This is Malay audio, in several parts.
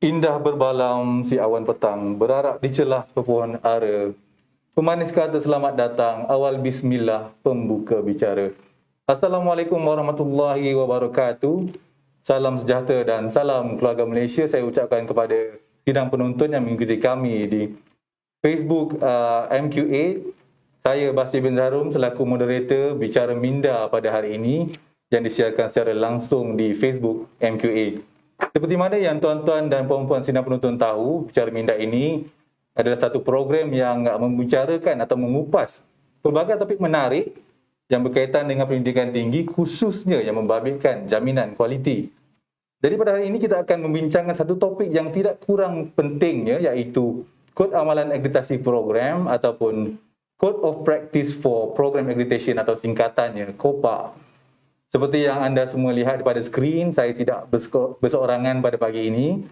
Indah berbalam si awan petang, berarak di celah pepohon ara. Pemanis kata selamat datang, awal bismillah, pembuka bicara. Assalamualaikum warahmatullahi wabarakatuh. Salam sejahtera dan salam keluarga Malaysia saya ucapkan kepada sidang penonton yang mengikuti kami di Facebook MQA. Saya Basir bin Zarum selaku moderator Bicara Minda pada hari ini yang disiarkan secara langsung di Facebook MQA. Seperti mana yang tuan-tuan dan puan-puan sidang penonton tahu, Bicara Minda ini adalah satu program yang membicarakan atau mengupas pelbagai topik menarik yang berkaitan dengan pendidikan tinggi, khususnya yang membabitkan jaminan kualiti. Jadi pada hari ini kita akan membincangkan satu topik yang tidak kurang pentingnya, iaitu Kod Amalan Akreditasi Program ataupun Code of Practice for Program Accreditation atau singkatannya COPA. Seperti yang anda semua lihat pada skrin, saya tidak berseorangan pada pagi ini.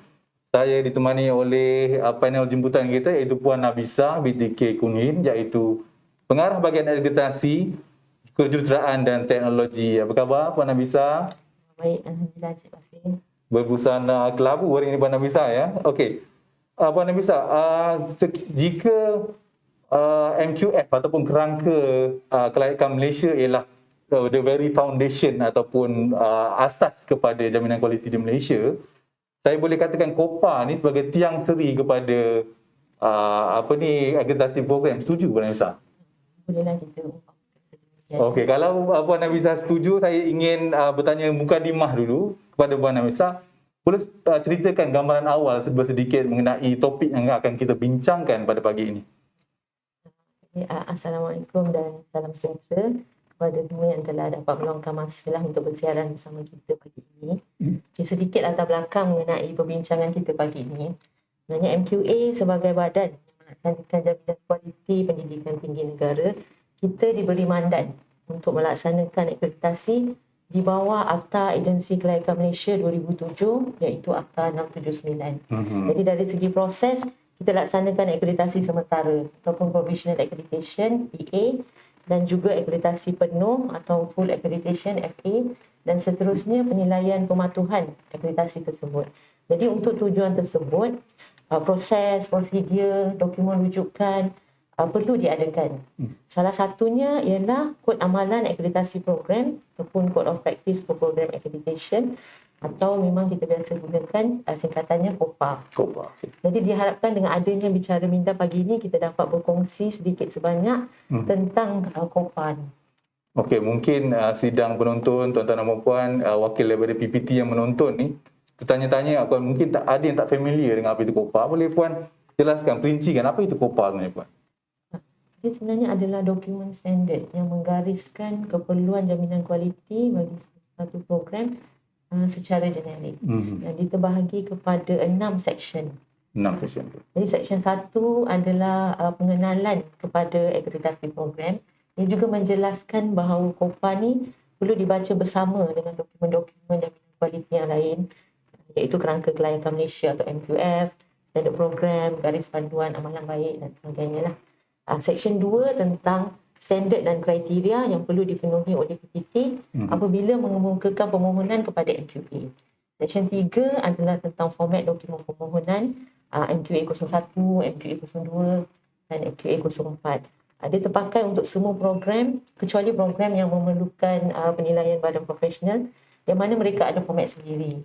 Saya ditemani oleh panel jemputan kita iaitu Puan Nafisah BTK Kunin, iaitu Pengarah Bahagian Akreditasi, Kejuruteraan dan Teknologi. Apa khabar Puan Nafisah? Baik, alhamdulillah Cik Basir. Berbusana kelabu hari ini Puan Nafisah ya. Okey. Puan Nafisah, jika MQF ataupun kerangka kelayakan Malaysia ialah the very foundation ataupun asas kepada jaminan kualiti di Malaysia, saya boleh katakan COPA ni sebagai tiang seri kepada akreditasi program. Setuju Puan Nafisah? Bolehlah kita. Okey, kalau Puan Nafisah setuju, saya ingin bertanya mukadimah dulu kepada Puan Nafisah. Boleh ceritakan gambaran awal sedikit mengenai topik yang akan kita bincangkan pada pagi ini? Assalamualaikum dan salam sejahtera kepada semua yang telah dapat meluangkan masa untuk bersiaran bersama kita pagi ini. Sedikit latar belakang mengenai perbincangan kita pagi ini. Sebenarnya MQA sebagai badan yang melaksanakan jaminan kualiti pendidikan tinggi negara, kita diberi mandat untuk melaksanakan akreditasi di bawah Akta Agensi Kelayakan Malaysia 2007, iaitu Akta 679. Jadi dari segi proses, kita laksanakan akreditasi sementara ataupun Provisional Accreditation PA, dan juga akreditasi penuh atau Full Accreditation FA, dan seterusnya penilaian pematuhan akreditasi tersebut. Jadi untuk tujuan tersebut, proses, prosedur, dokumen rujukan perlu diadakan. Salah satunya ialah Kod Amalan Akreditasi Program ataupun Code of Practice for Program Accreditation, atau memang kita biasa gunakan singkatannya COPA. Jadi diharapkan dengan adanya Bicara Minda pagi ini, kita dapat berkongsi sedikit sebanyak tentang COPA ni. Okey, mungkin sidang penonton, tuan-tuan dan puan-puan, wakil daripada PPT yang menonton ni, tertanya-tanya, mungkin ada yang tak familiar dengan apa itu COPA. Boleh Puan jelaskan, perincikan apa itu COPA sebenarnya Puan? Dia sebenarnya adalah dokumen standard yang menggariskan keperluan jaminan kualiti bagi satu program secara generik. Dan diterbahagi kepada 6 section. 6 section. Jadi section 1 adalah pengenalan kepada akreditasi program. Ia juga menjelaskan bahawa COPA ni perlu dibaca bersama dengan dokumen-dokumen jaminan kualiti yang lain, iaitu Kerangka Kelayakan Malaysia atau MQF, standard program, garis panduan amalan baik dan sebagainya lah. Section 2 tentang standard dan kriteria yang perlu dipenuhi oleh PTT apabila mengemukakan permohonan kepada MQA. Section 3 adalah tentang format dokumen permohonan MQA 01, MQA 02 dan MQA 04. Dia terpakai untuk semua program kecuali program yang memerlukan penilaian badan profesional yang mana mereka ada format sendiri.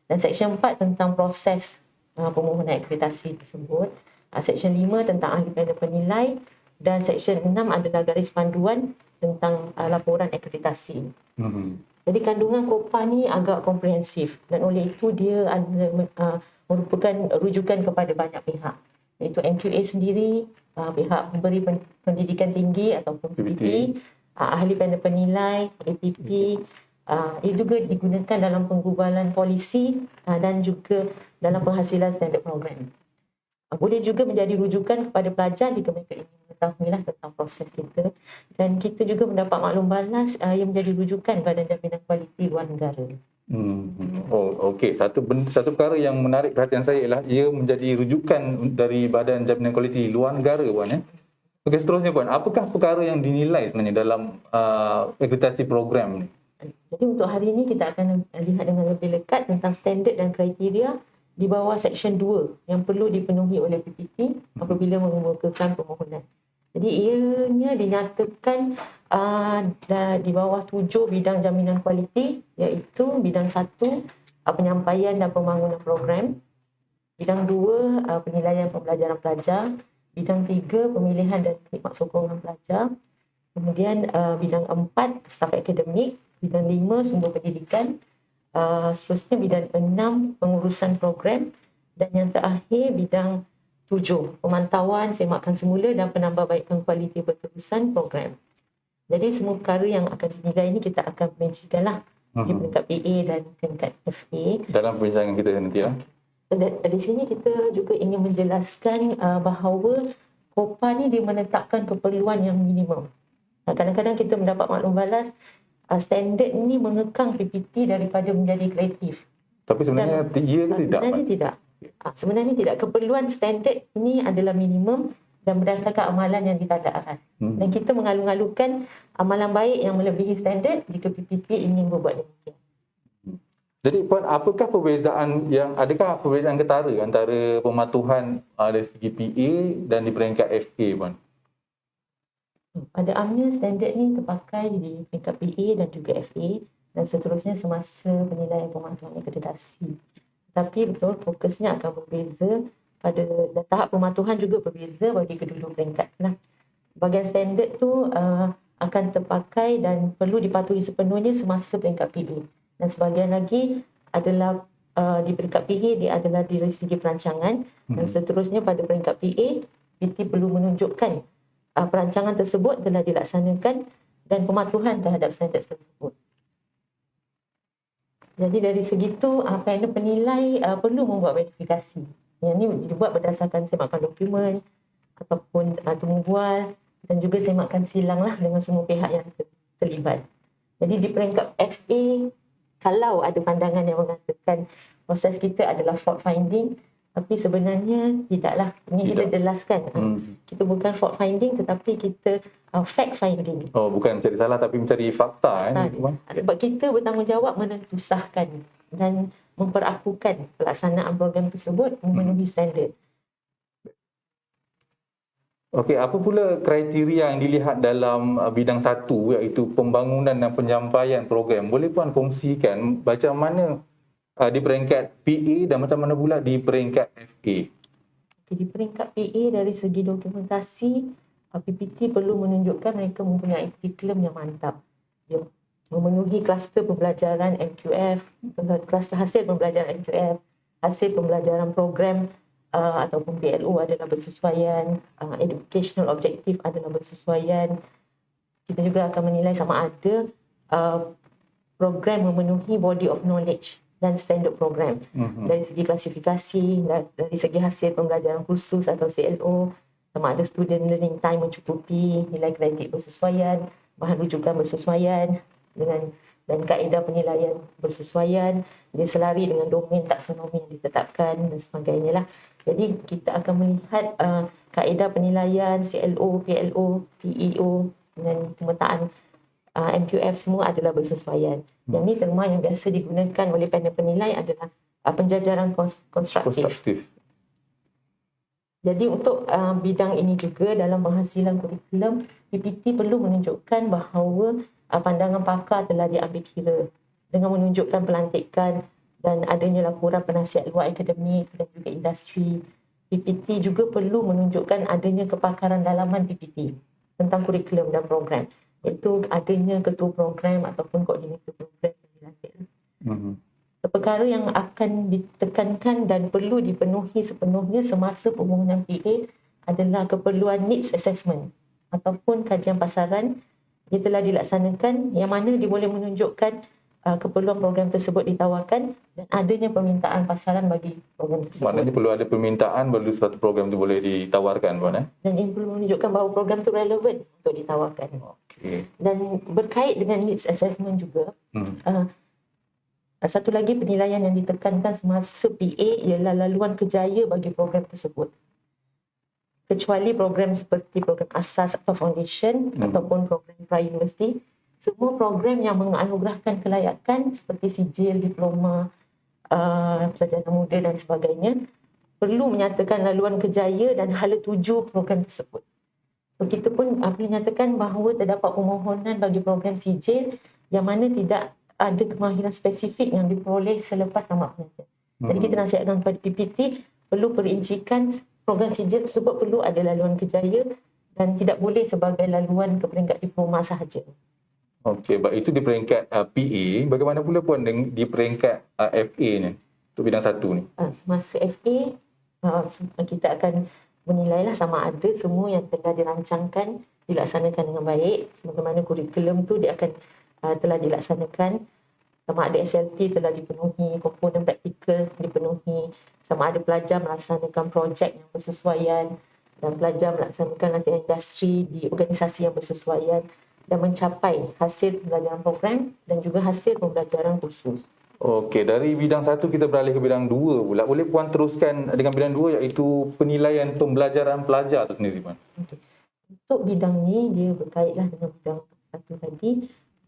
Dan Section 4 tentang proses permohonan akreditasi tersebut. Section 5 tentang ahli panel penilai. Dan Section 6 adalah garis panduan tentang laporan akreditasi. Jadi kandungan COPA ni agak komprehensif dan oleh itu dia merupakan rujukan kepada banyak pihak, iaitu MQA sendiri, pihak pemberi pendidikan tinggi ataupun PPT, ahli panel penilai, ATP. Ia juga digunakan dalam penggubalan polisi dan juga dalam penghasilan standard program. Boleh juga menjadi rujukan kepada pelajar jika mereka ingin mengetahui tentang proses kita, dan kita juga mendapat maklum balas yang menjadi rujukan Badan Jaminan Kualiti Luar Negara. Okey, satu perkara yang menarik perhatian saya ialah ia menjadi rujukan dari Badan Jaminan Kualiti Luar Negara Puan ya. Okey, seterusnya Puan, apakah perkara yang dinilai sebenarnya dalam akreditasi program ni? Jadi untuk hari ini kita akan lihat dengan lebih lekat tentang standard dan kriteria di bawah Seksyen 2 yang perlu dipenuhi oleh PPT apabila mengemukakan permohonan. Jadi ianya dinyatakan di bawah 7 bidang jaminan kualiti, iaitu bidang 1 penyampaian dan pembangunan program, bidang 2 penilaian pembelajaran pelajar, bidang 3 pemilihan dan khidmat sokongan pelajar, kemudian bidang 4 staf akademik, bidang 5 sumber pendidikan, seterusnya bidang 6 pengurusan program, dan yang terakhir bidang 7 pemantauan, semakan semula dan penambahbaikan kualiti berterusan program. Jadi semua perkara yang akan dinilai ini kita akan perincikanlah di peringkat PA dan peringkat FA dalam perbincangan kita nanti lah. Dari sini kita juga ingin menjelaskan bahawa KOPA ni dia menetapkan keperluan yang minimum. Kadang-kadang kita mendapat maklum balas standard ni mengekang PPT daripada menjadi kreatif. Tapi sebenarnya ia ke tidak? Sebenarnya tidak. Sebenarnya tidak. Keperluan standard ini adalah minimum dan berdasarkan amalan yang ditanda aras. Dan kita mengalu-alukan amalan baik yang melebihi standard jika PPT ingin berbuat demikian. Jadi Puan, adakah perbezaan ketara antara pematuhan dari segi PA dan di peringkat FA, Puan? Pada amnya standard ni terpakai di peringkat PA dan juga FA dan seterusnya semasa penilaian pematuhan akreditasi. Tapi betul fokusnya akan berbeza dan tahap pematuhan juga berbeza bagi kedua-dua peringkat. Bahagian standard tu akan terpakai dan perlu dipatuhi sepenuhnya semasa peringkat PA. Dan sebahagian lagi adalah di peringkat PA dia adalah dari segi perancangan dan seterusnya pada peringkat PA PT perlu menunjukkan perancangan tersebut telah dilaksanakan dan pematuhan terhadap standard tersebut. Jadi dari segi itu panel penilai perlu membuat verifikasi. Yang ini dibuat berdasarkan semakan dokumen ataupun temu bual dan juga semakan silang lah dengan semua pihak yang terlibat. Jadi di peringkat FA, kalau ada pandangan yang mengatakan proses kita adalah fault finding, tapi sebenarnya tidaklah. Ini kita jelaskan. Kita bukan fault finding tetapi kita fact finding. Oh, bukan mencari salah tapi mencari fakta. Sebab kita bertanggungjawab menentusahkan dan memperakukan pelaksanaan program tersebut memenuhi standard. Okey, apa pula kriteria yang dilihat dalam bidang 1 iaitu pembangunan dan penyampaian program? Boleh Puan kongsikan macam mana di peringkat PA dan macam mana pula di peringkat FA? Di peringkat PA dari segi dokumentasi, PPT perlu menunjukkan mereka mempunyai kurikulum yang mantap. Dia memenuhi kluster pembelajaran MQF, kluster hasil pembelajaran MQF, hasil pembelajaran program ataupun PLO adalah bersesuaian, educational objective adalah bersesuaian. Kita juga akan menilai sama ada program memenuhi body of knowledge dan standard program. Dari segi klasifikasi, dari segi hasil pembelajaran khusus atau CLO, sama ada student learning time mencukupi, nilai kredit bersesuaian, bahan rujukan bersesuaian dan kaedah penilaian bersesuaian, dia selari dengan domain taksonomi yang ditetapkan dan sebagainya lah. Jadi kita akan melihat kaedah penilaian CLO, PLO, PEO dan pemetaan MQF semua adalah bersesuaian. Yang ni terma yang biasa digunakan oleh panel penilai adalah penjajaran konstruktif. Jadi untuk bidang ini juga dalam penghasilan kurikulum, PPT perlu menunjukkan bahawa pandangan pakar telah diambil kira dengan menunjukkan pelantikan dan adanya laporan penasihat luar akademik dan juga industri. PPT juga perlu menunjukkan adanya kepakaran dalaman PPT tentang kurikulum dan program, iaitu adanya ketua program ataupun koordinator program yang dilantik. Perkara yang akan ditekankan dan perlu dipenuhi sepenuhnya semasa permohonan PA adalah keperluan needs assessment ataupun kajian pasaran dia telah dilaksanakan, yang mana dia boleh menunjukkan keperluan program tersebut ditawarkan dan adanya permintaan pasaran bagi program tersebut. Maknanya perlu ada permintaan baru satu program itu boleh ditawarkan, Puan. Dan ini perlu menunjukkan bahawa program itu relevan untuk ditawarkan. Okey. Dan berkait dengan needs assessment juga, satu lagi penilaian yang ditekankan semasa PA ialah laluan kerjaya bagi program tersebut. Kecuali program seperti program asas atau foundation ataupun program pra-universiti, semua program yang menganugerahkan kelayakan seperti sijil, diploma, sarjana muda dan sebagainya perlu menyatakan laluan kerjaya dan hala tuju program tersebut. So, kita pun menyatakan bahawa terdapat permohonan bagi program sijil yang mana tidak ada kemahiran spesifik yang diperoleh selepas tamat pengajian. Jadi kita nasihatkan kepada PPT perlu perincikan program sijil tersebut perlu ada laluan kerjaya dan tidak boleh sebagai laluan ke peringkat diploma sahaja. Okey, baik, itu di peringkat PA. Bagaimana pula puan di peringkat FA ni untuk bidang 1 ni? Semasa FA kita akan menilailah sama ada semua yang tengah dirancangkan dilaksanakan dengan baik, sebagaimana kurikulum tu dia akan telah dilaksanakan, sama ada SLT telah dipenuhi, komponen praktikal dipenuhi, sama ada pelajar melaksanakan projek yang bersesuaian dan pelajar melaksanakan latihan industri di organisasi yang bersesuaian dan mencapai hasil pembelajaran program dan juga hasil pembelajaran khusus. Okey, dari bidang 1 kita beralih ke bidang 2 pula. Boleh puan teruskan dengan bidang 2 iaitu penilaian pembelajaran pelajar itu sendiri, puan? Okay. Untuk bidang ni dia berkaitlah dengan bidang 1 tadi.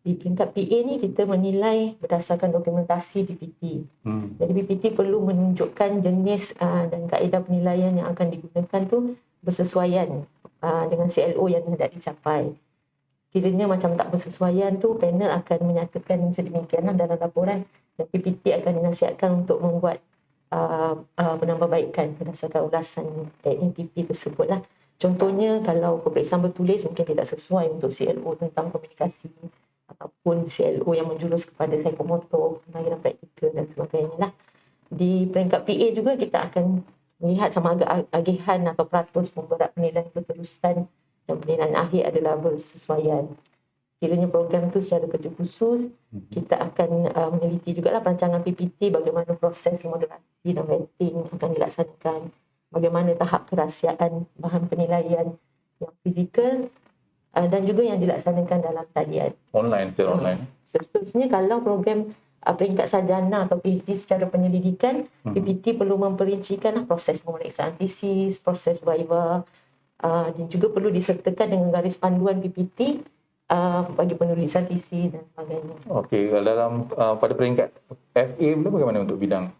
Di peringkat PA ni kita menilai berdasarkan dokumentasi PPT. Jadi PPT perlu menunjukkan jenis dan kaedah penilaian yang akan digunakan tu bersesuaian dengan CLO yang hendak dicapai. Kiranya macam tak bersesuaian tu, panel akan menyatakan sedemikianlah dalam laporan dan PPT akan dinasihatkan untuk membuat penambahbaikan berdasarkan ulasan NPP tersebut lah. Contohnya kalau peperiksaan bertulis mungkin tidak sesuai untuk CLO tentang komunikasi ataupun CLO yang menjurus kepada psikomotor, kemahiran praktikal dan sebagainya lah. Di peringkat PA juga kita akan melihat sama ada agihan atau peratus membuat penilaian keterusan dan penilaian akhir adalah bersesuaian. Kiranya program tu secara kerja khusus, kita akan meneliti jugalah perancangan PPT, bagaimana proses moderasi dan rating akan dilaksanakan, bagaimana tahap kerahsiaan bahan penilaian yang fizikal dan juga yang dilaksanakan dalam talian. Secara online. Seterusnya kalau program peringkat sarjana atau PhD secara penyelidikan, PPT perlu memperincikan proses pemeriksaan tesis, proses viva, dan juga perlu disertakan dengan garis panduan PPT bagi penulisan tesis dan sebagainya. Okey, dalam pada peringkat FA pula bagaimana untuk bidang?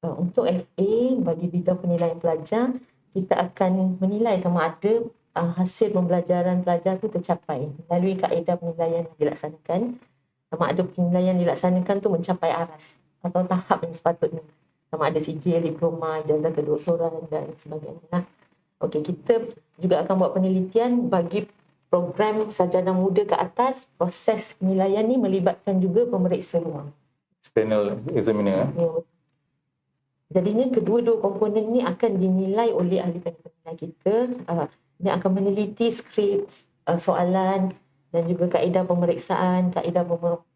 Untuk FA, bagi bidang penilaian pelajar, kita akan menilai sama ada hasil pembelajaran pelajar itu tercapai melalui kaedah penilaian yang dilaksanakan. Sama ada penilaian dilaksanakan tu mencapai aras atau tahap yang sepatutnya. Sama ada sijil, diploma, ijazah kedoktoran dan sebagainya. Okey, kita juga akan buat penelitian bagi program sarjana muda ke atas. Proses penilaian ni melibatkan juga pemeriksa luar. External examiner. Ya. Jadinya kedua-dua komponen ni akan dinilai oleh ahli penilai kita. Dia akan meneliti skrip, soalan dan juga kaedah pemeriksaan, kaedah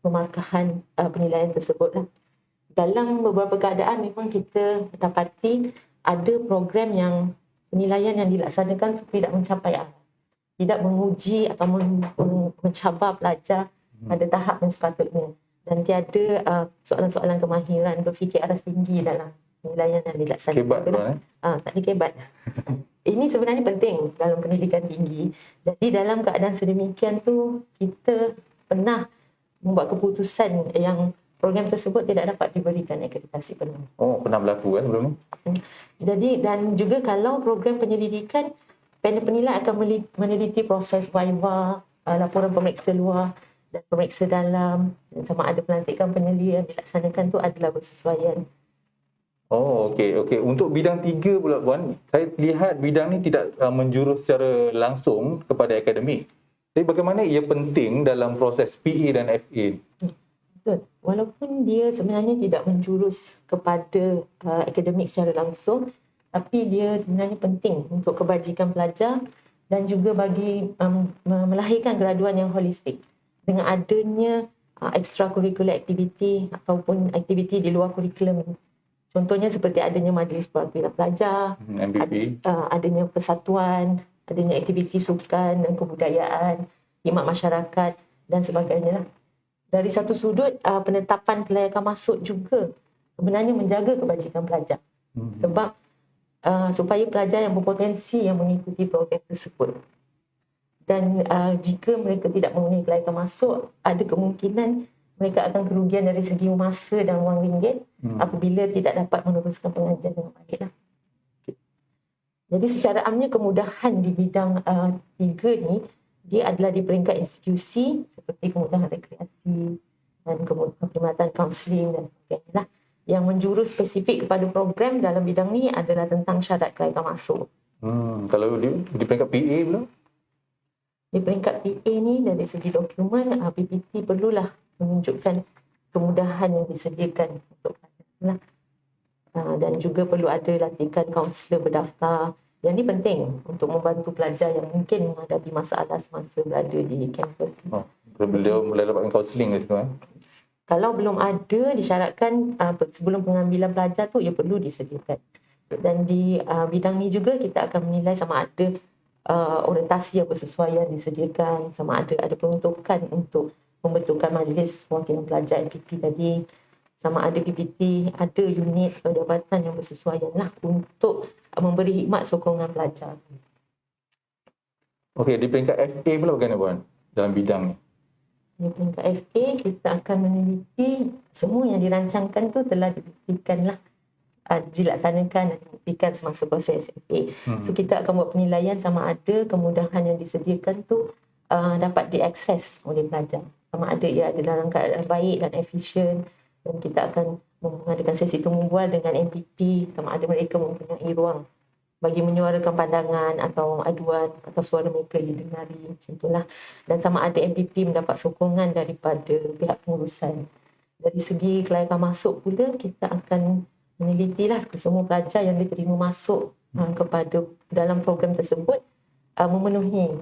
pemarkahan penilaian tersebut lah. Dalam beberapa keadaan memang kita dapati ada program yang penilaian yang dilaksanakan tidak mencapai aras, tidak menguji atau mencabar pelajar pada tahap yang sepatutnya, dan tiada soalan-soalan kemahiran berfikir aras tinggi dalam penilaian yang dilaksanakan. Kebat tuan, tak dikebat. Ini sebenarnya penting dalam pendidikan tinggi. Jadi dalam keadaan sedemikian tu, kita pernah membuat keputusan yang program tersebut tidak dapat diberikan akreditasi penuh. Oh, pernah berlaku sebelum ni? Jadi dan juga kalau program penyelidikan, panel penilai akan meneliti proses viva, laporan pemeriksa luar dan pemeriksa dalam, dan sama ada pelantikan penyeli yang dilaksanakan tu adalah bersesuaian. Oh, okey. Untuk bidang 3 pula puan, saya lihat bidang ni tidak menjurus secara langsung kepada akademik. Jadi bagaimana ia penting dalam proses PA dan FA? Betul. Walaupun dia sebenarnya tidak menjurus kepada akademik secara langsung, tapi dia sebenarnya penting untuk kebajikan pelajar dan juga bagi melahirkan graduan yang holistik. Dengan adanya extracurricular activity ataupun aktiviti di luar kurikulum. Contohnya seperti adanya majlis perwakilan pelajar, MPP, adanya persatuan, adanya aktiviti sukan dan kebudayaan, khidmat masyarakat dan sebagainya. Dari satu sudut, penetapan kelayakan masuk juga sebenarnya menjaga kebajikan pelajar. Sebab supaya pelajar yang berpotensi yang mengikuti program tersebut. Dan jika mereka tidak memenuhi kelayakan masuk, ada kemungkinan mereka akan kerugian dari segi masa dan wang ringgit apabila tidak dapat meneruskan pengajian dengan baiklah. Jadi secara amnya kemudahan di bidang tiga ni, dia adalah di peringkat institusi seperti kemudahan rekreasi dan kemudahan perkhidmatan kaunseling dan sebagainya lah. Yang menjurus spesifik kepada program dalam bidang ni adalah tentang syarat kelayakan masuk. Kalau di peringkat PA pula? Di peringkat PA ni dari segi dokumen, PPT perlulah menunjukkan kemudahan yang disediakan untuk pelajar lah. Dan juga perlu ada latihan kaunselor berdaftar. Yang ini penting untuk membantu pelajar yang mungkin menghadapi masalah semasa berada di kampus. Beliau boleh dapatkan kaunseling ke situ? Kalau belum ada, disyaratkan sebelum pengambilan pelajar tu ia perlu disediakan. Dan di bidang ni juga kita akan menilai sama ada orientasi yang bersesuaian disediakan, sama ada peruntukan untuk pembentukan majlis perwakilan pelajar MPP tadi, sama ada PPT, ada unit atau jabatan yang bersesuaian lah untuk memberi khidmat sokongan pelajar. Okey, di peringkat FA pula bagaimana Puan dalam bidang ni? Di peringkat FA, kita akan meneliti semua yang dirancangkan tu telah dibuktikan lah, dilaksanakan dan dibuktikan semasa proses FA. So kita akan buat penilaian sama ada kemudahan yang disediakan tu dapat diakses oleh pelajar. Sama ada ia adalah dalam keadaan baik dan efisien, dan kita akan mengadakan sesi temu bual dengan MPP sama ada mereka mempunyai ruang bagi menyuarakan pandangan atau aduan atau suara mereka didengari, macam itulah. Dan sama ada MPP mendapat sokongan daripada pihak pengurusan. Dari segi kelayakan masuk pula, kita akan menelitilah ke semua pelajar yang diterima masuk kepada dalam program tersebut memenuhi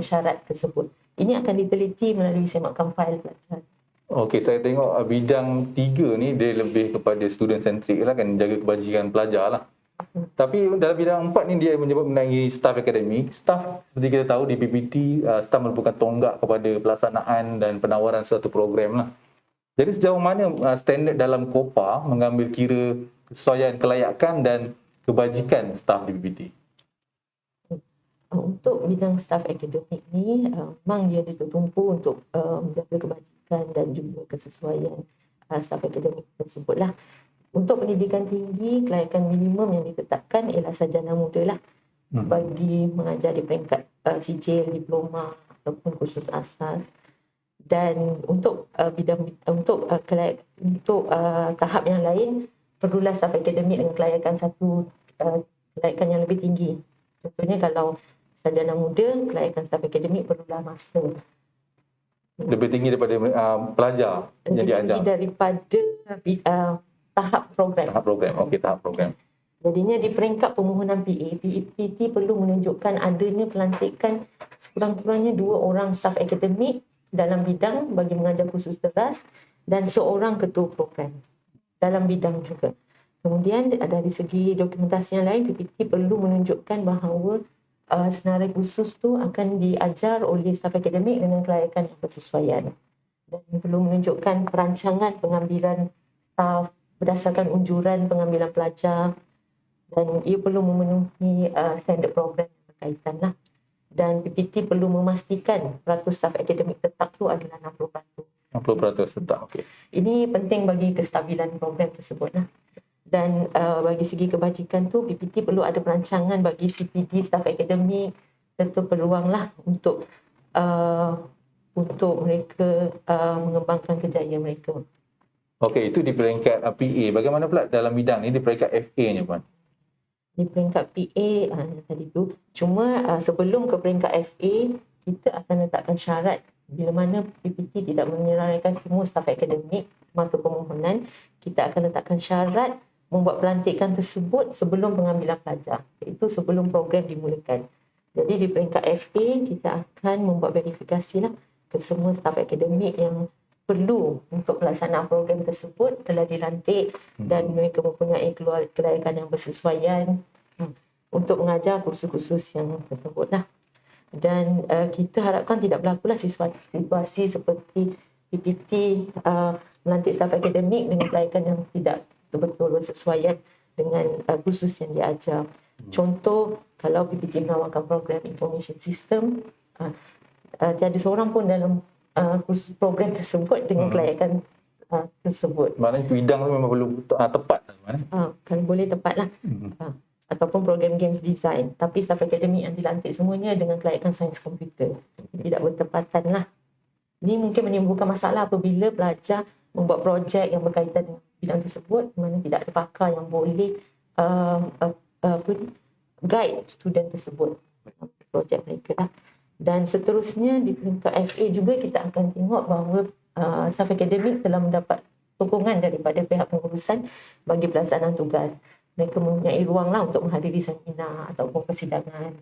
syarat tersebut. Ini akan diteliti melalui semakan fail pelajar. Okey, saya tengok bidang 3 ni dia lebih kepada student centric lah kan, jaga kebajikan pelajar lah. Tapi dalam bidang 4 ni dia menyebut mengenai staff akademik. Staff seperti kita tahu di PPT, staff merupakan tonggak kepada pelaksanaan dan penawaran suatu program lah. Jadi sejauh mana standard dalam KOPA mengambil kira kesesuaian kelayakan dan kebajikan staff di PPT? Untuk bidang staff akademik ni memang dia tertumpu untuk menjaga kebajikan dan juga kesesuaian staff akademik tersebut lah. Untuk pendidikan tinggi, kelayakan minimum yang ditetapkan ialah sarjana muda lah bagi mengajar di peringkat sijil, diploma ataupun kursus asas. Dan untuk tahap yang lain, perlulah staff akademik dengan kelayakan kelayakan yang lebih tinggi. Contohnya kalau sarjana muda, kelayakan staff akademik perlulah master. Lebih tinggi daripada pelajar yang diajar? Lebih tinggi daripada tahap program. Tahap program, okey, tahap program. Jadinya di peringkat permohonan PA, PPT perlu menunjukkan adanya pelantikan sekurang-kurangnya 2 orang staf akademik dalam bidang bagi mengajar kursus teras dan 1 ketua program dalam bidang juga. Kemudian dari segi dokumentasi yang lain, PPT perlu menunjukkan bahawa senarai khusus tu akan diajar oleh staf akademik dengan kelayakan yang bersesuaian. Dan perlu menunjukkan perancangan pengambilan staf berdasarkan unjuran pengambilan pelajar, dan ia perlu memenuhi standard program yang berkaitan lah. Dan PPT perlu memastikan peratus staf akademik tetap tu adalah 60%. 60% tetap, okey. Ini penting bagi kestabilan program tersebut lah. Dan bagi segi kebajikan tu, PPT perlu ada perancangan bagi CPD staf akademik, serta peluang lah untuk mereka mengembangkan kejayaan mereka. Okey, itu di peringkat PA. Bagaimana pula dalam bidang ni di peringkat FA-nya, Puan? Di peringkat PA tadi tu, cuma sebelum ke peringkat FA, kita akan letakkan syarat bila mana PPT tidak menyerahkan semua staf akademik masa permohonan, kita akan letakkan syarat membuat pelantikan tersebut sebelum pengambilan pelajar, iaitu sebelum program dimulakan. Jadi di peringkat FA, kita akan membuat verifikasi lah ke semua staf akademik yang perlu untuk pelaksanaan program tersebut telah dilantik dan mereka mempunyai kelayakan yang bersesuaian untuk mengajar kursus-kursus yang tersebut lah. Dan kita harapkan tidak berlakulah situasi seperti PPT melantik staf akademik dengan kelayakan yang tidak betul-betul bersesuaian dengan kursus yang diajar. Contoh, kalau PPT menawarkan program information system, tiada seorang pun dalam program tersebut dengan kelayakan tersebut. Maknanya bidang tu memang perlu tepat. Kalau boleh tepat lah. Ataupun program games design. Tapi staf akademik yang dilantik semuanya dengan kelayakan sains komputer. Tidak bertepatan lah. Ini mungkin menimbulkan masalah apabila pelajar membuat projek yang berkaitan dengan bidang tersebut, di mana tidak ada pakar yang boleh guide student tersebut projek mereka lah. Dan seterusnya di peringkat FA juga kita akan tengok bahawa staf akademik telah mendapat sokongan daripada pihak pengurusan bagi pelaksanaan tugas. Mereka mempunyai ruang lah untuk menghadiri seminar ataupun persidangan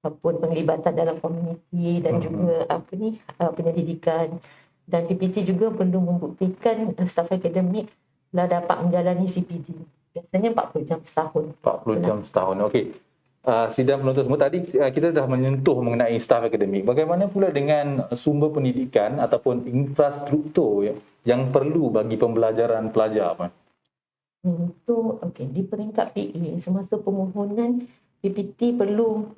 ataupun penglibatan dalam komuniti dan juga penyelidikan. Dan PPT juga perlu membuktikan staf akademik telah dapat menjalani CPD. Biasanya 40 jam setahun. 40 jam setahun. Okey. Sidang penonton semua, tadi kita dah menyentuh mengenai staf akademik. Bagaimana pula dengan sumber pendidikan ataupun infrastruktur yang perlu bagi pembelajaran pelajar? Di peringkat PA, semasa permohonan PPT perlu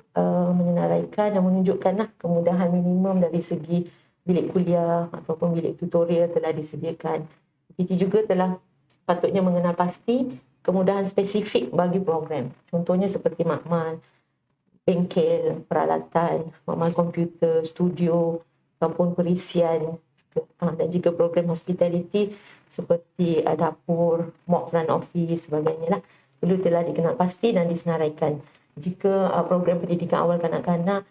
menyenaraikan dan menunjukkanlah kemudahan minimum dari segi bilik kuliah ataupun bilik tutorial telah disediakan. PPT juga telah sepatutnya mengenal pasti kemudahan spesifik bagi program. Contohnya seperti makmal, bengkel, peralatan, makmal komputer, studio, ataupun perisian dan juga program hospitality seperti dapur, mock front office sebagainya lah. Perlu telah dikenal pasti dan disenaraikan. Jika program pendidikan awal kanak-kanak,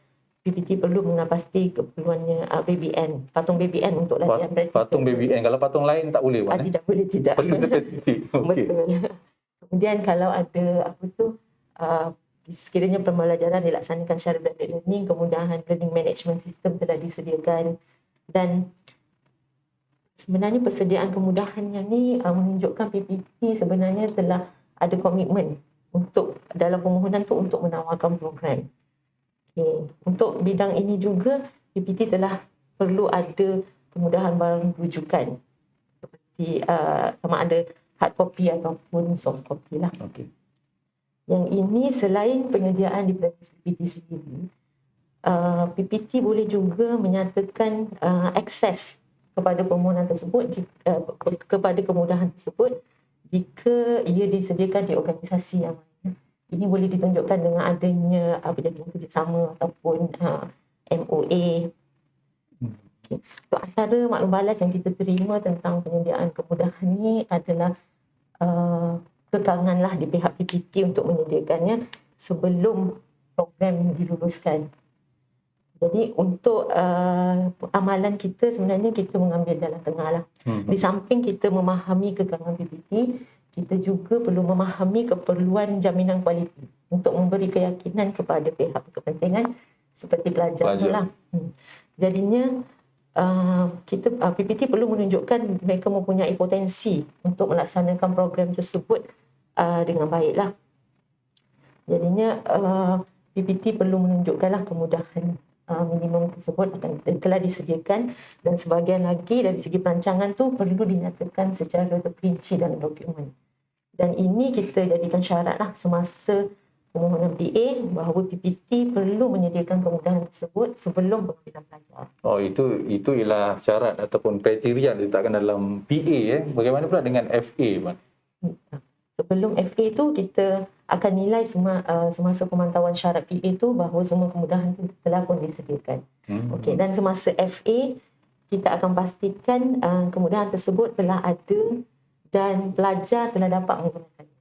PPT perlu mengenal pasti keperluannya BBN, patung BBN untuk latihan praktikal. Patung BBN, kalau patung lain tak boleh? Tidak boleh, tidak. Perlu spesifik. Okay. Betul. Kemudian kalau ada sekiranya pembelajaran dilaksanakan secara blended learning, kemudahan learning management system telah disediakan. Dan sebenarnya persediaan kemudahan yang ni menunjukkan PPT sebenarnya telah ada komitmen untuk dalam permohonan tu untuk menawarkan program. Untuk bidang ini juga PPT telah perlu ada kemudahan barang rujukan seperti sama ada hard copy ataupun soft copy lah. Okay. Yang ini selain penyediaan di platform PPT sendiri, PPT boleh juga menyatakan akses kepada permohonan tersebut, kepada kemudahan tersebut jika ia disediakan di organisasi yang lain. Ini boleh ditunjukkan dengan adanya perjanjian kerjasama ataupun MOA. Okay. So, antara maklum balas yang kita terima tentang penyediaan kemudahan ini adalah kekanganlah di pihak PPT untuk menyediakannya sebelum program diluluskan. Jadi untuk amalan kita sebenarnya kita mengambil jalan tengah lah. Di samping kita memahami kekangan PPT, kita juga perlu memahami keperluan jaminan kualiti untuk memberi keyakinan kepada pihak berkepentingan seperti pelajar. Lah. Jadinya PPT perlu menunjukkan mereka mempunyai potensi untuk melaksanakan program tersebut dengan baiklah. Jadinya PPT perlu menunjukkanlah kemudahan minimum tersebut telah disediakan, dan sebahagian lagi dari segi perancangan tu perlu dinyatakan secara terperinci dalam dokumen. Dan ini kita jadikan syarat lah semasa permohonan PA bahawa PPT perlu menyediakan kemudahan tersebut sebelum pengambilan pelajar. Oh, itu ialah syarat ataupun kriteria yang diletakkan dalam PA. Bagaimana pula dengan FA, Wan? Sebelum FA tu kita akan nilai semasa pemantauan syarat PA tu bahawa semua kemudahan tu telah pun disediakan. Okey, dan semasa FA kita akan pastikan kemudahan tersebut telah ada dan pelajar telah dapat menggunakannya.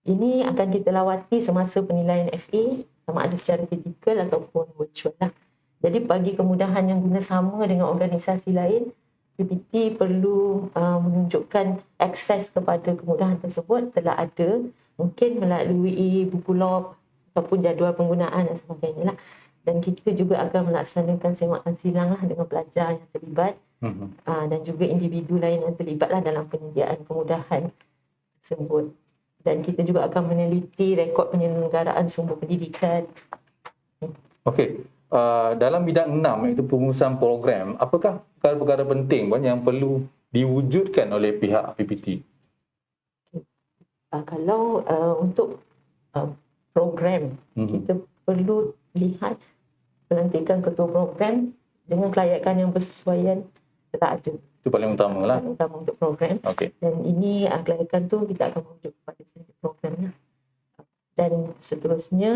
Ini akan kita lawati semasa penilaian FA, sama ada secara fizikal ataupun virtual lah. Jadi bagi kemudahan yang guna sama dengan organisasi lain, PPT perlu menunjukkan akses kepada kemudahan tersebut telah ada, mungkin melalui buku log ataupun jadual penggunaan dan sebagainya lah. Dan kita juga akan melaksanakan semakan silang lah dengan pelajar yang terlibat dan juga individu lain yang terlibatlah dalam penyediaan kemudahan tersebut. Dan kita juga akan meneliti rekod penyelenggaraan sumber pendidikan. Okey. Dalam bidang 6 iaitu pengurusan program, apakah perkara-perkara penting yang perlu diwujudkan oleh pihak PPT? Kalau untuk program, kita perlu lihat pelantikan ketua program dengan kelayakan yang bersesuaian telah ada. Itu paling utama lah. Yang utama untuk program. Okey. Dan ini kelayakan tu kita akan merujuk kepada standard program lah. Dan seterusnya,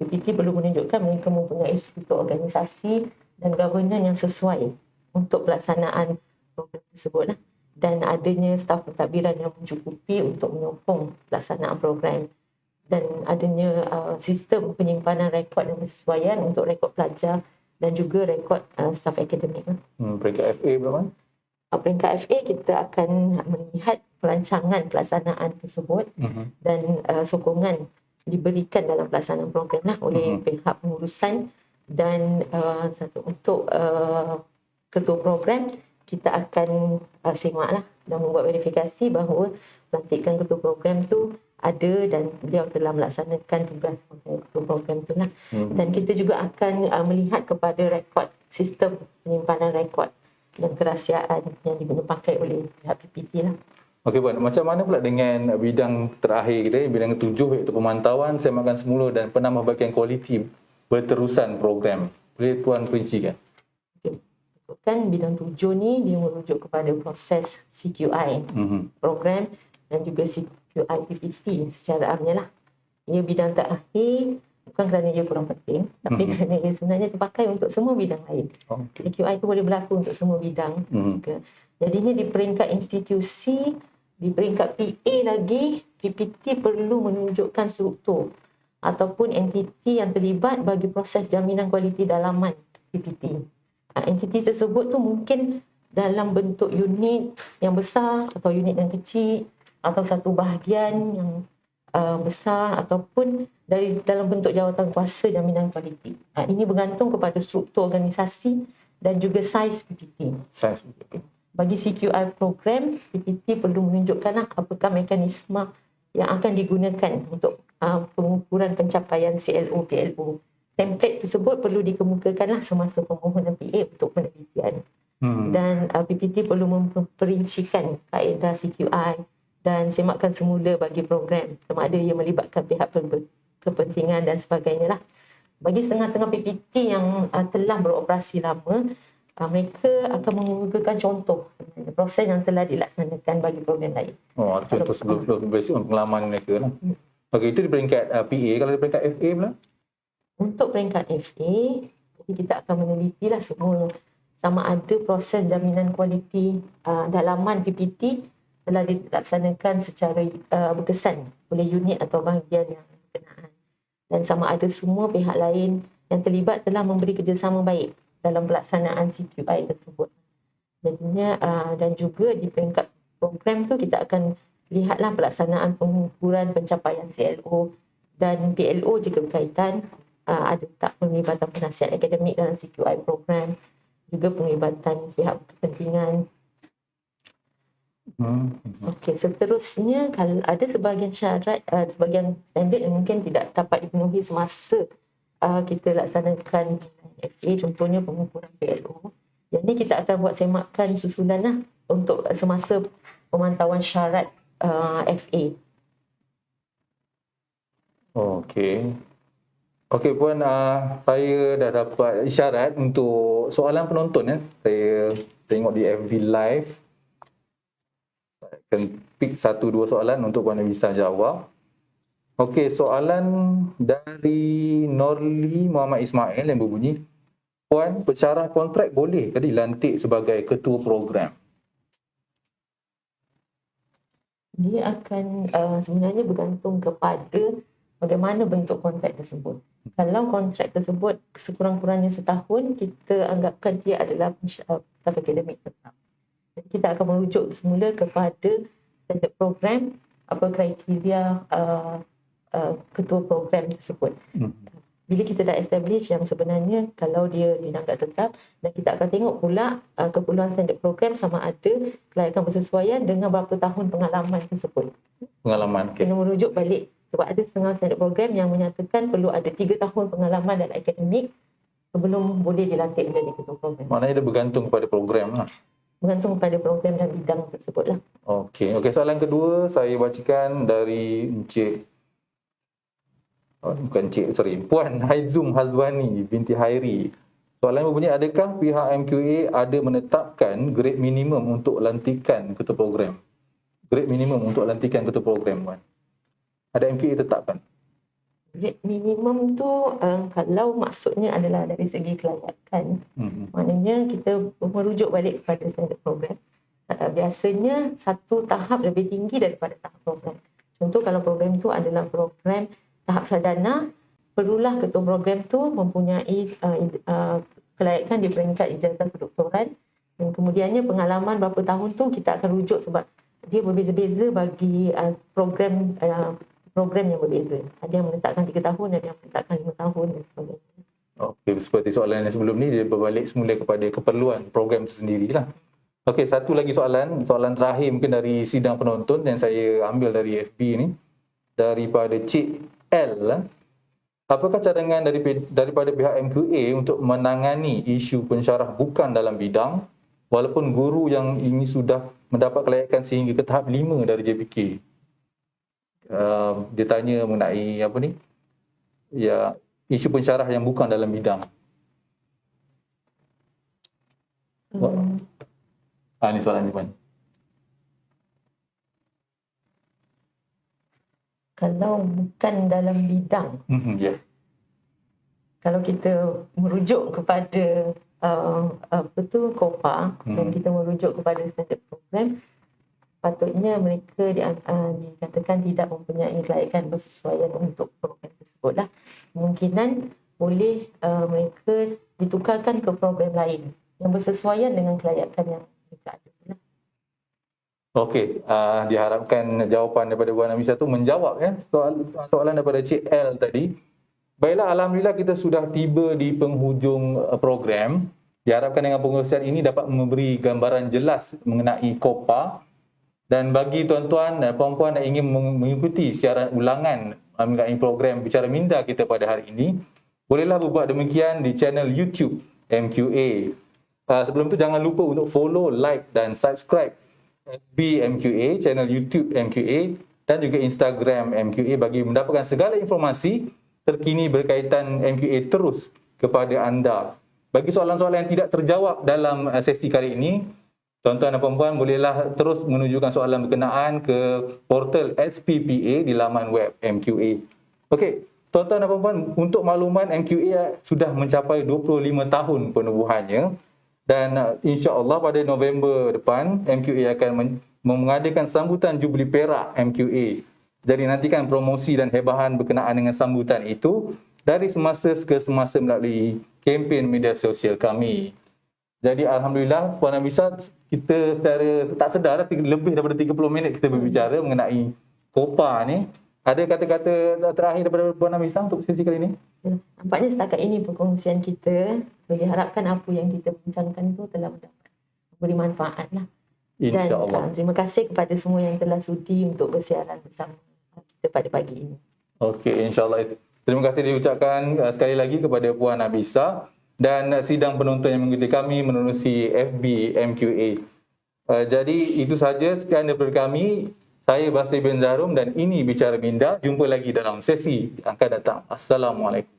PPT perlu menunjukkan mereka mempunyai struktur organisasi dan governance yang sesuai untuk pelaksanaan program tersebut lah. Dan adanya staf pentadbiran yang mencukupi untuk menyokong pelaksanaan program, dan adanya sistem penyimpanan rekod yang bersesuaian untuk rekod pelajar dan juga rekod staf akademik lah. Peringkat FA berapa? Peringkat FA kita akan melihat perancangan pelaksanaan tersebut dan sokongan diberikan dalam pelaksanaan program lah oleh pihak pengurusan. Dan untuk ketua program, kita akan semak lah dan membuat verifikasi bahawa pelantikan ketua program tu ada dan beliau telah melaksanakan tugas ketua program tu lah. Dan kita juga akan melihat kepada rekod, sistem penyimpanan rekod dan kerahsiaan yang dipakai oleh pihak PPT lah. Okey Puan, macam mana pula dengan bidang terakhir kita, bidang ketujuh iaitu pemantauan, semakan semula dan penambahbaikan kualiti berterusan program. Boleh Puan perincikan? Okey. Kan bidang 7 ni dia merujuk kepada proses CQI program dan juga CQI PPT secara amnya lah. Ia bidang terakhir bukan kerana ia kurang penting, tapi kerana ia sebenarnya terpakai untuk semua bidang lain. Okay. CQI itu boleh berlaku untuk semua bidang. Jadinya di peringkat institusi, di peringkat PA lagi, PPT perlu menunjukkan struktur ataupun entiti yang terlibat bagi proses jaminan kualiti dalaman PPT. Entiti tersebut tu mungkin dalam bentuk unit yang besar atau unit yang kecil, atau satu bahagian yang besar, ataupun dalam bentuk jawatan kuasa jaminan kualiti. Ini bergantung kepada struktur organisasi dan juga saiz PPT. Bagi CQI program, PPT perlu menunjukkanlah apakah mekanisme yang akan digunakan untuk pengukuran pencapaian CLO, PLO. Template tersebut perlu dikemukakanlah semasa permohonan PA untuk penelitian. Dan PPT perlu memperincikan kaedah CQI dan semakan semula bagi program, sama ada ia melibatkan pihak kepentingan dan sebagainya lah. Bagi setengah-tengah PPT yang telah beroperasi lama, mereka akan mengemukakan contoh proses yang telah dilaksanakan bagi program lain. Contoh sebelum pengalaman mereka lah. Okey, itu di peringkat PA. Kalau di peringkat FA pula? Untuk peringkat FA, kita akan menelitilah semua sama ada proses jaminan kualiti dalaman PPT telah dilaksanakan secara berkesan oleh unit atau bahagian yang berkenaan, dan sama ada semua pihak lain yang terlibat telah memberi kerjasama baik dalam pelaksanaan CQI tersebut. Jadinya dan juga di peringkat program tu kita akan lihatlah pelaksanaan pengukuran pencapaian CLO dan PLO jika berkaitan, ada tak penglibatan penasihat akademik dalam CQI program, juga penglibatan pihak kepentingan. Okey, seterusnya kalau ada sebahagian syarat, sebahagian standard yang mungkin tidak dapat dipenuhi semasa kita laksanakan FA, contohnya pengukuran PLO. Jadi kita akan buat semakan susulan lah untuk semasa pemantauan syarat FA. Okey. Okey Puan, saya dah dapat isyarat untuk soalan penonton ya. Saya tengok di FB Live. Akan pick 1-2 soalan untuk Puan bisa jawab. Okey, soalan dari Norli Muhammad Ismail yang berbunyi, Puan, pensyarah kontrak boleh ke dilantik sebagai ketua program? Dia akan sebenarnya bergantung kepada bagaimana bentuk kontrak tersebut. Kalau kontrak tersebut sekurang-kurangnya setahun, kita anggapkan dia adalah staf akademik tetap. Jadi kita akan merujuk semula kepada standard program, apa kriteria ketua program tersebut. Bila kita dah establish yang sebenarnya kalau dia dianggap tetap, dan kita akan tengok pula keperluan standard program sama ada kelayakan bersesuaian dengan berapa tahun pengalaman tersebut. Pengalaman, Kena merujuk balik sebab ada setengah standard program yang menyatakan perlu ada 3 tahun pengalaman dan akademik sebelum boleh dilantik menjadi ketua program. Maknanya dia bergantung kepada program lah. Bergantung kepada program dan bidang tersebut lah. Okey, soalan kedua saya bacakan dari Encik bukan Encik, sorry, Puan Haizum Hazwani binti Hairi. Soalan berbunyi, adakah pihak MQA ada menetapkan grade minimum untuk lantikan ketua program? Grade minimum untuk lantikan ketua program, Puan. Ada MQA tetapkan? Grade minimum tu kalau maksudnya adalah dari segi kelayakan, maknanya kita merujuk balik kepada standard program. Biasanya satu tahap lebih tinggi daripada tahap program. Contoh kalau program itu adalah program tahap sarjana, perlulah ketua program tu mempunyai kelayakan di peringkat ijazah kedoktoran, dan kemudiannya pengalaman berapa tahun tu kita akan rujuk sebab dia berbeza-beza bagi program yang berbeza. Ada yang menetapkan 3 tahun, ada yang menetapkan 5 tahun dan sebagainya. Okey, seperti soalan yang sebelum ni, dia berbalik semula kepada keperluan program itu sendirilah. Okey, satu lagi soalan terakhir mungkin dari sidang penonton yang saya ambil dari FB ni, daripada Cik L. Apakah cadangan daripada pihak MQA untuk menangani isu pensyarah bukan dalam bidang walaupun guru yang ini sudah mendapat kelayakan sehingga ke tahap 5 dari JPK? Dia tanya mengenai apa ni? Ya, isu pensyarah yang bukan dalam bidang. Ini soalan ni, Puan. Kalau bukan dalam bidang, Ya. kalau kita merujuk kepada KOPA dan kita merujuk kepada standard program, patutnya mereka dikatakan tidak mempunyai kelayakan bersesuaian untuk program tersebut lah. Kemungkinan boleh mereka ditukarkan ke program lain yang bersesuaian dengan kelayakan yang mereka ada. Okey, diharapkan jawapan daripada Puan Nafisah tu menjawab soalan daripada Cik L tadi. Baiklah, alhamdulillah kita sudah tiba di penghujung program. Diharapkan dengan pengurusan ini dapat memberi gambaran jelas mengenai KOPA. Dan bagi tuan-tuan dan puan-puan yang ingin mengikuti siaran ulangan mengenai program Bicara Minda kita pada hari ini, bolehlah berbuat demikian di channel YouTube MQA. Sebelum tu jangan lupa untuk follow, like dan subscribe FB MQA, channel YouTube MQA dan juga Instagram MQA bagi mendapatkan segala informasi terkini berkaitan MQA terus kepada anda. Bagi soalan-soalan yang tidak terjawab dalam sesi kali ini, tuan-tuan dan puan-puan bolehlah terus menunjukkan soalan berkenaan ke portal SPPA di laman web MQA. Okey, tuan-tuan dan puan-puan, untuk makluman MQA sudah mencapai 25 tahun penubuhannya. Dan insya-Allah pada November depan MQA akan mengadakan sambutan Jubli Perak MQA. Jadi nantikan promosi dan hebahan berkenaan dengan sambutan itu dari semasa ke semasa melalui kempen media sosial kami. Jadi alhamdulillah Puan Nafisah, kita secara tak sedar lebih daripada 30 minit kita berbicara mengenai KOPA ni. Ada kata-kata terakhir daripada Puan Nafisah untuk sesi kali ini? Nampaknya setakat ini perkongsian kita. Diharapkan apa yang kita bincangkan itu telah memberi manfaat lah. InsyaAllah. Dan terima kasih kepada semua yang telah sudi untuk bersiaran bersama kita pada pagi ini. Okey, insyaAllah. Terima kasih diucapkan sekali lagi kepada Puan Nafisah dan sidang penonton yang mengikuti kami menerusi FB MQA. Jadi itu saja sekian daripada kami. Saya Basri bin Zarum dan ini Bicara Minda. Jumpa lagi dalam sesi yang akan datang. Assalamualaikum.